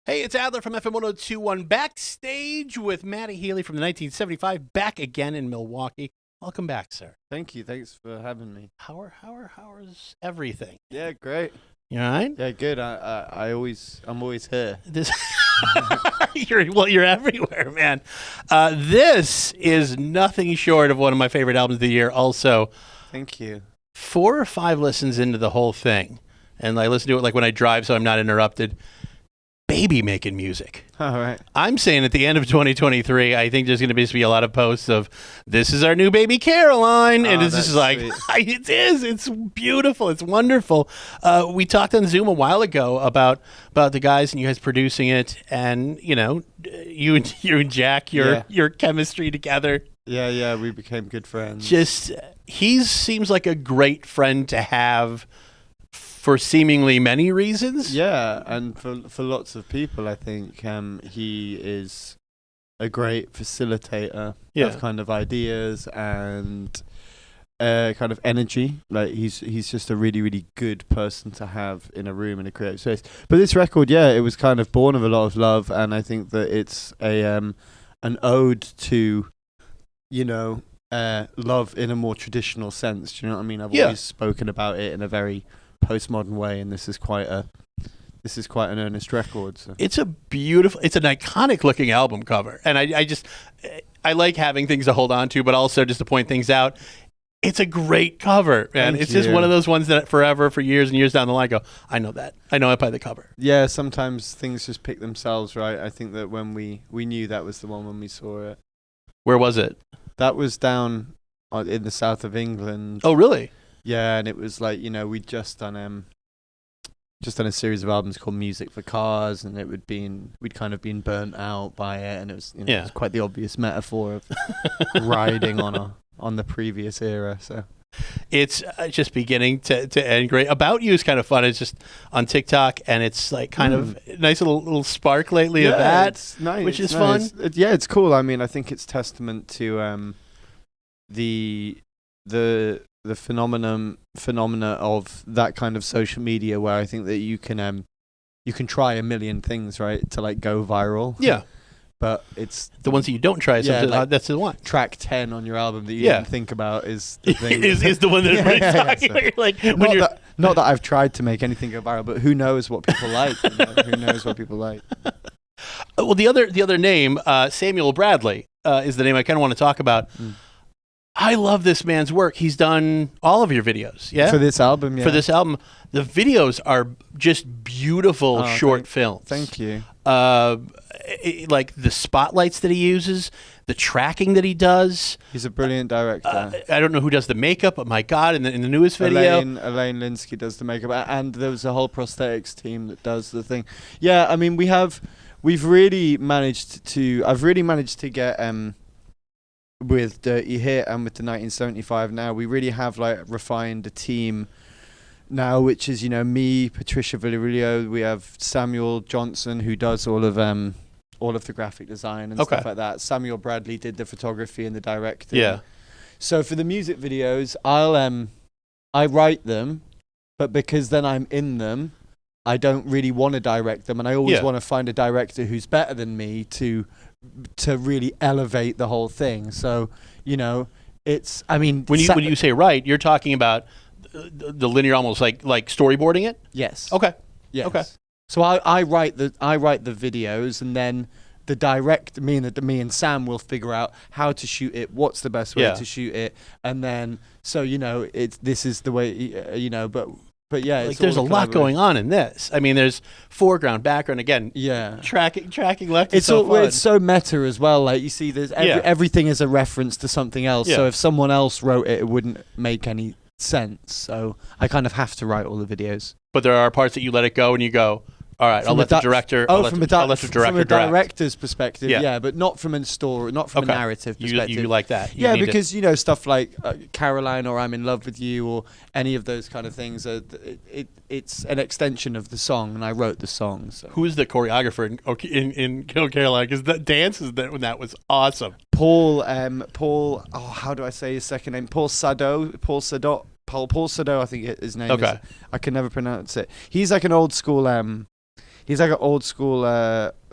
Hey, it's Adler from FM 1021 backstage with Matty Healy from the 1975, back again in Milwaukee. Welcome back, sir. Thank you. Thanks for having me. How's everything? Yeah, great. You all right? Yeah, good. I'm always here. This you're everywhere, man. This is nothing short of one of my favorite albums of the year. Also, Thank you. 4 or 5 listens into the whole thing, and I listen to it like when I drive, so I'm not interrupted. Baby making music. All right. I'm saying at the end of 2023, I think there's going to be a lot of posts of this is our new baby Caroline, and it's just like it is. It's beautiful. It's wonderful. We talked on Zoom a while ago about the guys and you guys producing it, and you and Jack, your chemistry together. Yeah. We became good friends. Just he seems like a great friend to have. For seemingly many reasons. Yeah, and for lots of people, I think he is a great facilitator of kind of ideas and kind of energy. Like he's just a really, really good person to have in a room in a creative space. But this record, it was kind of born of a lot of love, and I think that it's an ode to, love in a more traditional sense. Do you know what I mean? I've always spoken about it in a very postmodern way, and this is quite an earnest record. So. It's an iconic looking album cover, and I like having things to hold on to, but also just to point things out. It's a great cover, man. It's just one of those ones that forever, for years and years down the line, go, I know that. I know it by the cover. Yeah, sometimes things just pick themselves, right? I think that when we knew that was the one when we saw it. Where was it? That was down in the south of England. Oh, really? Yeah, and it was like, we'd just done a series of albums called Music for Cars, and we'd kind of been burnt out by it, and it was, it was quite the obvious metaphor of riding on the previous era. So it's just beginning to end great. About You is kind of fun. It's just on TikTok, and it's like kind of nice little spark lately of that, it's nice, which is fun. It's cool. I mean, I think it's testament to the phenomena of that kind of social media, where I think that you can try a million things, right, to like go viral. Yeah. But it's the ones that you don't try. That's the one. Track 10 on your album that you didn't think about is the thing. is the one that everybody's talking about. You're like, not that I've tried to make anything go viral, but who knows what people like? Who knows what people like? Well, the other name, Samuel Bradley, is the name I kind of want to talk about. I love this man's work. He's done all of your videos, For this album, For this album. The videos are just beautiful short films. Thank you. Like the spotlights that he uses, the tracking that he does. He's a brilliant director. I don't know who does the makeup, but my God, in the newest video. Elaine Linsky does the makeup, and there was a whole prosthetics team that does the thing. Yeah, I mean, I've really managed to get... with Dirty Hit and with the 1975 now, we really have like refined a team now, which is, me, Patricia Villarillo, we have Samuel Johnson, who does all of the graphic design and stuff like that. Samuel Bradley did the photography and the directing. Yeah. So for the music videos, I write them, but because then I'm in them, I don't really want to direct them, and I always want to find a director who's better than me to really elevate the whole thing. So, it's, I mean... When you say right, you're talking about the linear, almost like storyboarding it? Yes. Okay. Yes. Okay. So I write the videos, and then me and Sam will figure out how to shoot it, what's the best way to shoot it, and then, so, this is the way, But yeah, like there's a lot going on in this. I mean, there's foreground, background, again. Yeah, tracking left. It's so meta as well. Like you see, there's everything is a reference to something else. Yeah. So if someone else wrote it, it wouldn't make any sense. So I kind of have to write all the videos. But there are parts that you let it go and you go, all right, I'll let the director. From a director's perspective, but not from a story, not from a narrative perspective. You like that? Because stuff like Caroline or I'm in Love with You or any of those kind of things. It's an extension of the song, and I wrote the song. So. Who is the choreographer in Kill Caroline? Because that dance that was awesome. Paul. How do I say his second name? Paul Sado. Paul Sado, I think his name is. I can never pronounce it. He's like an old school. He's like an old school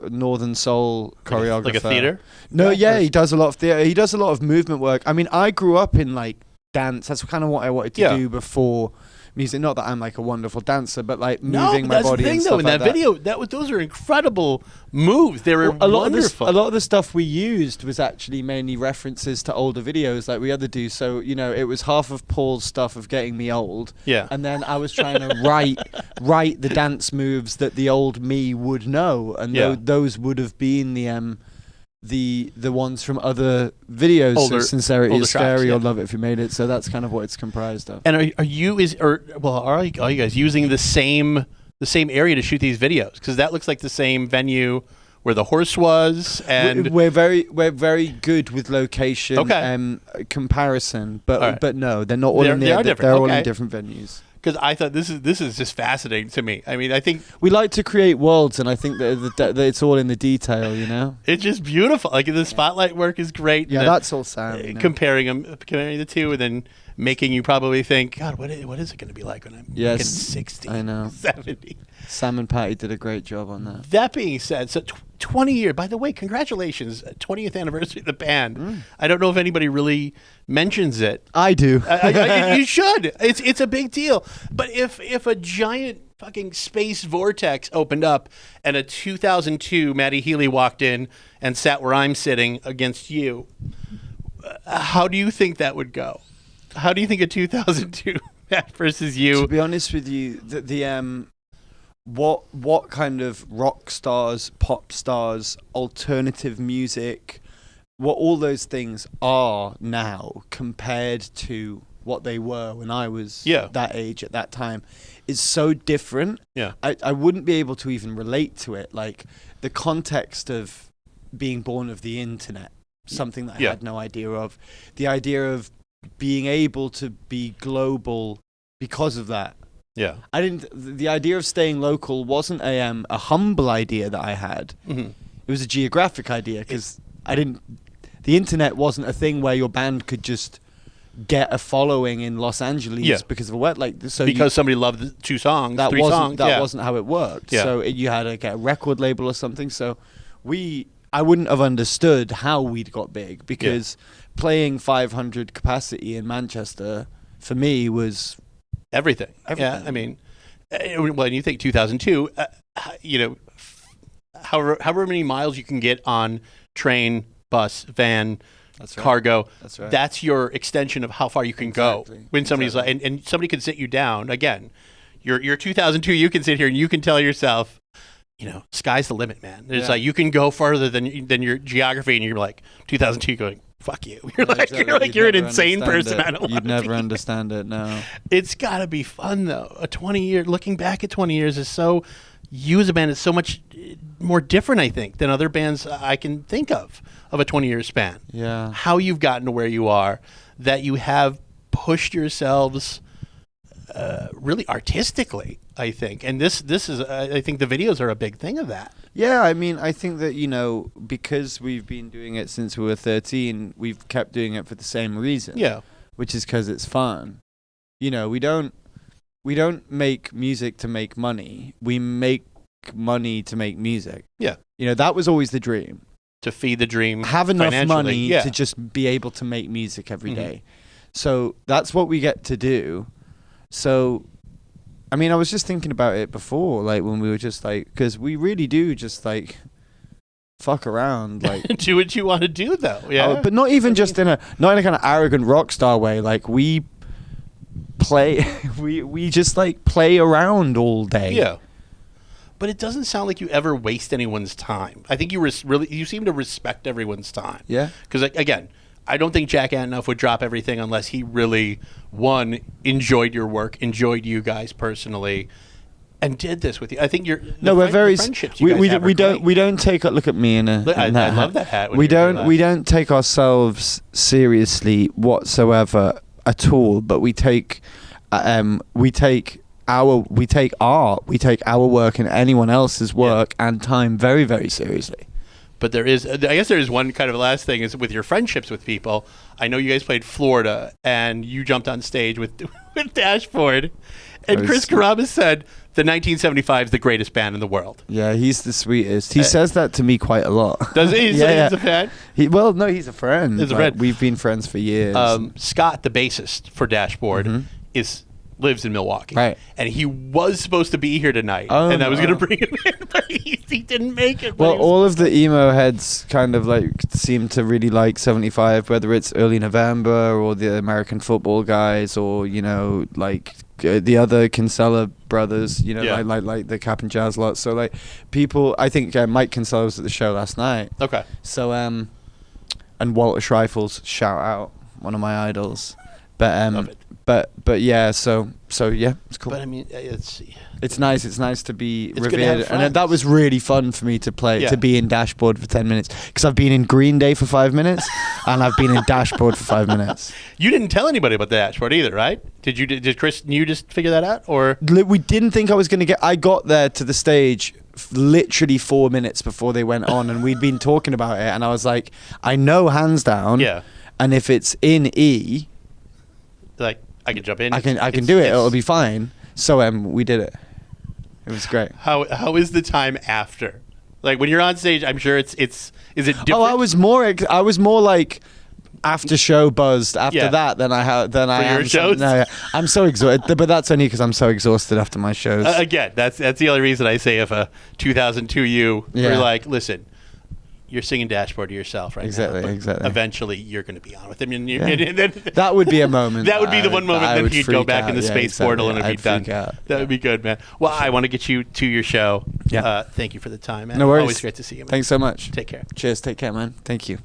Northern Soul choreographer. Like a theater? No, yeah, he does a lot of theater. He does a lot of movement work. I mean, I grew up in like dance. That's kind of what I wanted to do before music. Not that I'm like a wonderful dancer, but like moving my body. The thing, and stuff in like that video, those are incredible moves. They were wonderful. A lot of the stuff we used was actually mainly references to older videos like we other do. So, you know, it was half of Paul's stuff of getting me old. Yeah. And then I was trying to write the dance moves that the old me would know. And those would have been the ones from other videos. Older, so Sincerity is Scary or tracks, Love It If You Made It. So that's kind of what it's comprised of. And are you guys using the same area to shoot these videos? Because that looks like the same venue where the horse was, and we're very good with location comparison, but no, they're not all in there. They're all in different venues. Because I thought this is just fascinating to me. I mean, I think we like to create worlds, and I think that it's all in the detail. You know, it's just beautiful. Like the spotlight work is great. Yeah, that's all Sam. Comparing the two, and then making you probably think, God, what is it going to be like when I'm 60? I know, 70. Sam and Patty did a great job on that. That being said, so 20 years. By the way, congratulations, 20th anniversary of the band. I don't know if anybody really mentions it. I do. You should. It's a big deal. But if a giant fucking space vortex opened up and a 2002 Matty Healy walked in and sat where I'm sitting against you, how do you think that would go? How do you think a 2002 Matt versus you? To be honest with you, what kind of rock stars, pop stars, alternative music, what all those things are now compared to what they were when I was that age at that time is so different. Yeah. I wouldn't be able to even relate to it. Like the context of being born of the internet, something that I had no idea of. The idea of being able to be global because of that. Yeah. The idea of staying local wasn't a humble idea that I had. Mm-hmm. It was a geographic idea because the internet wasn't a thing where your band could just get a following in Los Angeles because of a web because somebody loved 3 songs. That wasn't how it worked. Yeah. So you had to get a record label or something. So I wouldn't have understood how we'd got big because playing 500 capacity in Manchester for me was everything. Yeah, I mean, when you think 2002, however many miles you can get on train, bus, van, cargo, that's your extension of how far you can go. When somebody's like, and somebody can sit you down again. You're 2002. You can sit here and you can tell yourself, sky's the limit, man. It's like you can go farther than your geography, and you're like 2002 going. Fuck you. You're an insane person. You'd never understand it, no. It's got to be fun, though. Looking back at 20 years is you as a band is so much more different, I think, than other bands I can think of a 20-year span. Yeah. How you've gotten to where you are, that you have pushed yourselves really artistically, I think. And this is, I think the videos are a big thing of that. Yeah, I mean, I think that, because we've been doing it since we were 13, we've kept doing it for the same reason. Yeah. Which is because it's fun. We don't make music to make money. We make money to make music. Yeah. That was always the dream. To feed the dream. Have enough money to just be able to make music every day. So that's what we get to do. So, I mean, I was just thinking about it before, like when we were just like, because we really do just like fuck around, like do what you want to do, though. Yeah, but not even just in a kind of arrogant rock star way. Like we play, we just like play around all day. Yeah, but it doesn't sound like you ever waste anyone's time. I think you seem to respect everyone's time. Yeah, because again. I don't think Jack Antonoff would drop everything unless he really, enjoyed your work, enjoyed you guys personally, and did this with you. I think we're very. We don't take a look at me in a. I love that hat. We don't take ourselves seriously whatsoever at all. But we take art, we take our work and anyone else's work and time very, very seriously. But I guess there is one kind of last thing is with your friendships with people. I know you guys played Florida and you jumped on stage with Dashboard And Chris Carrabba said the 1975 is the greatest band in the world. Yeah, he's the sweetest. He says that to me quite a lot. Does he? He's a fan? No, he's a friend. He's a friend. We've been friends for years. Scott, the bassist for Dashboard, lives in Milwaukee. Right. And he was supposed to be here tonight. And I was going to bring him in, but he didn't make it. Well, all of the emo heads kind of like seem to really like 75, whether it's Early November or the American football guys or, you know, like the other Kinsella brothers, you know, like the Cap and Jazz lot. So like people, I think Mike Kinsella was at the show last night. Okay. So, and Walter Schreifels, shout out, one of my idols. But Love it. But yeah, so yeah, it's cool. But I mean, it's nice. It's nice to be It's good to have revered, friends. and that was really fun for me to play. Yeah. To be in Dashboard for 10 minutes because I've been in Green Day for 5 minutes, and I've been in Dashboard for 5 minutes. You didn't tell anybody about the Dashboard either, right? Did Chris and you just figure that out, or We didn't think I was gonna get. I got there to the stage literally 4 minutes before they went on, and we'd been talking about it, and I was like, I know hands down. Yeah. And if it's in E, like I can jump in? I can do it. It'll be fine. So we did it. It was great. How is the time after? Like when you're on stage, I'm sure is it different? Oh, I was more like after show buzzed after that than I your am. shows? No, yeah. I'm so exhausted, but that's only because I'm so exhausted after my shows. Again, that's the only reason I say if a 2002 you were like, listen, you're singing Dashboard to yourself right Exactly, now. exactly. Eventually, you're going to be on with him, and then That would be a moment. that would be the one moment I then would he'd go freak back out. in the Yeah, space portal and it'd I'd be done. freak out. That would be good, man. Well, I want to get you to your show. Yeah. Thank you for the time, man. No worries. Always great to see you, man. Thanks so much. Take care. Cheers. Take care, man. Thank you.